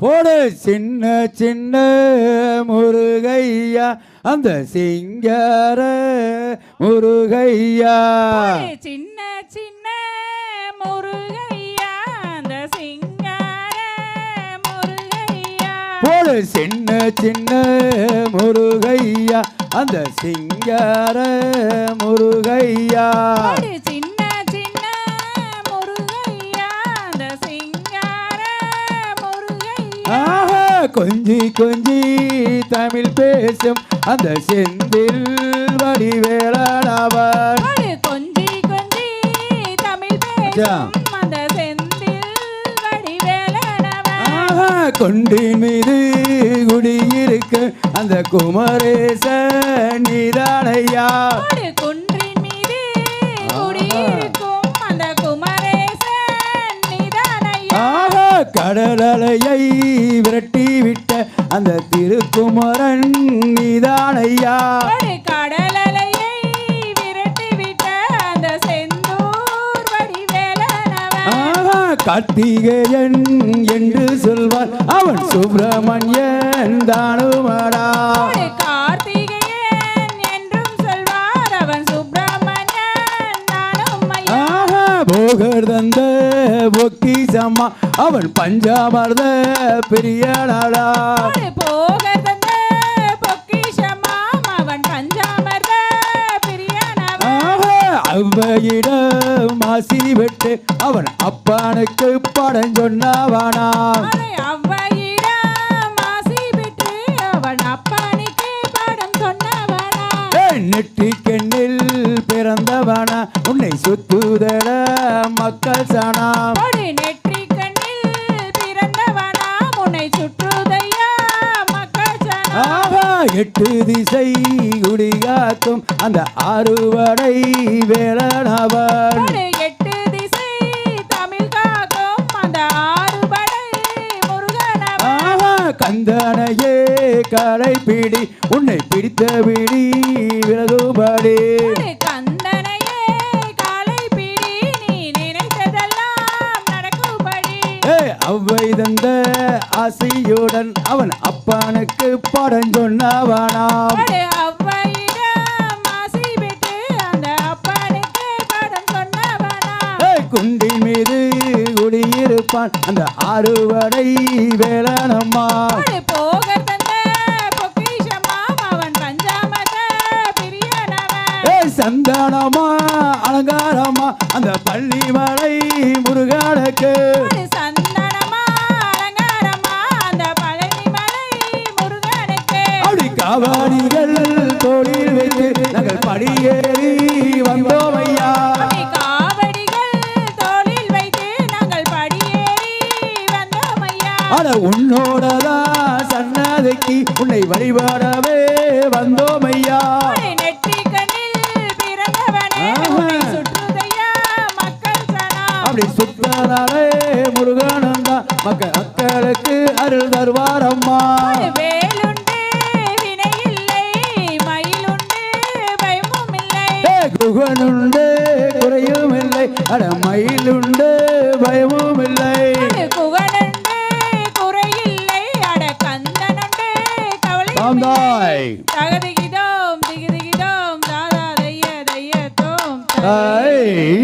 போடு சின்ன சின்ன முருகையா அந்த சிங்கார முருகையா சின்ன சின்ன முருகையா அந்த சிங்கார முருகையா போடு சின்ன சின்ன முருகையா அந்த சிங்கார முருகையா சின்ன சின்ன முருகையா அந்த சிங்கார முருகையா கொஞ்சி கொஞ்சி தமிழ் பேசும் அந்த செந்தில் வடிவேலனவர் கொஞ்சி கொஞ்சி தமிழ் பேசும் அந்த செந்தில் வடிவேலனவர் கொண்டின் மீது குடியிருக்க அந்த குமரேச நீதானையா குன்றின் மீது குடியிருக்கும் அந்த குமரேச நீதானையா கடலையை விரட்டி விட்ட அந்த திருக்குமரன் நீதானையா கடலையை விரட்டி விட்ட அந்த செந்தூர் வடிவேலனவர் கார்த்திகேயன் என்று சொல்வார் அவன் சுப்பிரமணியன் தானுமடா கார்த்திகேயன் என்றும் சொல்வார் அவன் சுப்பிரமணியன் தானுமையா போகர் தந்த பொக்கிசம்மா அவன் பஞ்சாமர்த பிரியனடா போகர் தந்த பொக்கிஷமா அவன் பஞ்சாமர்த பிரியனவா அவ்வையிடம் ஆசி விட்டு அவன் அப்பனுக்கு படம் சொன்னவனா அவ்வையிடம் ஆசி விட்டு அவன் அப்பனுக்கு படம் சொன்னவனா நெற்றி கண்ணில் பிறந்தவனா உன்னை சுத்துதட மக்கள் சனா நெற்றி கண்ணில் பிறந்தவனா உன்னை சுற்றுதையா மக்கள் சனா எட்டு திசை குடிகாக்கும் அந்த அறுவடை வேலனவன் எட்டு திசை தமிழ் காக்கும் அந்த ஆறுபடை முருகனவன் கந்தனையே கரைப்பிடி உன்னை பிடித்த பிடி விலகுபடி கந்தனையே காலை பிடி நீ நினைத்ததெல்லாம் நடக்கும்படி அவ்வை தந்த ஆசையுடன் அவன் அப்பனுக்கு படம் சொன்னவனா அவ்வையிடம் ஆசை பெற்று அந்த அப்பனுக்கு படம் சொன்னவனா குண்டின் மீது குடியிருப்பான் அந்த அறுவடை வேலனம்மா போகர் தந்த பொக்கிஷமா அவன் பஞ்சாமத பிரியனவன் சந்தானமா அலங்காரமா அந்த பள்ளிமலை முருகனுக்கு சந்தனமா அலங்காரமா அந்த பழனிமலை முருகனுக்கு அப்படி காவாடிகள் தோளில் வைத்து நாங்கள் படியேறி வந்தோம் ஐயா காவடிகள் தோளில் வைத்து நாங்கள் படியேறி வந்தோம் ஐயா உன்னோடதான் சன்னதிக்கு உன்னை வழிபாடவே வந்தோம் ஐயா நெற்றி கண்ணில் பிறந்தவனே உன்னை சுற்றுதையா மக்கள் சனா அப்படி சுத்தனாலே முருகனந்தா மக்களுக்கு அருள் தருவார் அம்மா வேலுண்டு வினையில்லை மயிலுண்டு பயமும் இல்லை குகனுண்டு குறையும் இல்லை அட மயிலுண்டு பயமும் இல்லை குகனுண்டு குறையில்லை அட கந்தனுண்டு கவலை தாய் தகதிகிதோம் திகிதிகிதோம் தாதா தைய தைய தோம் தாய்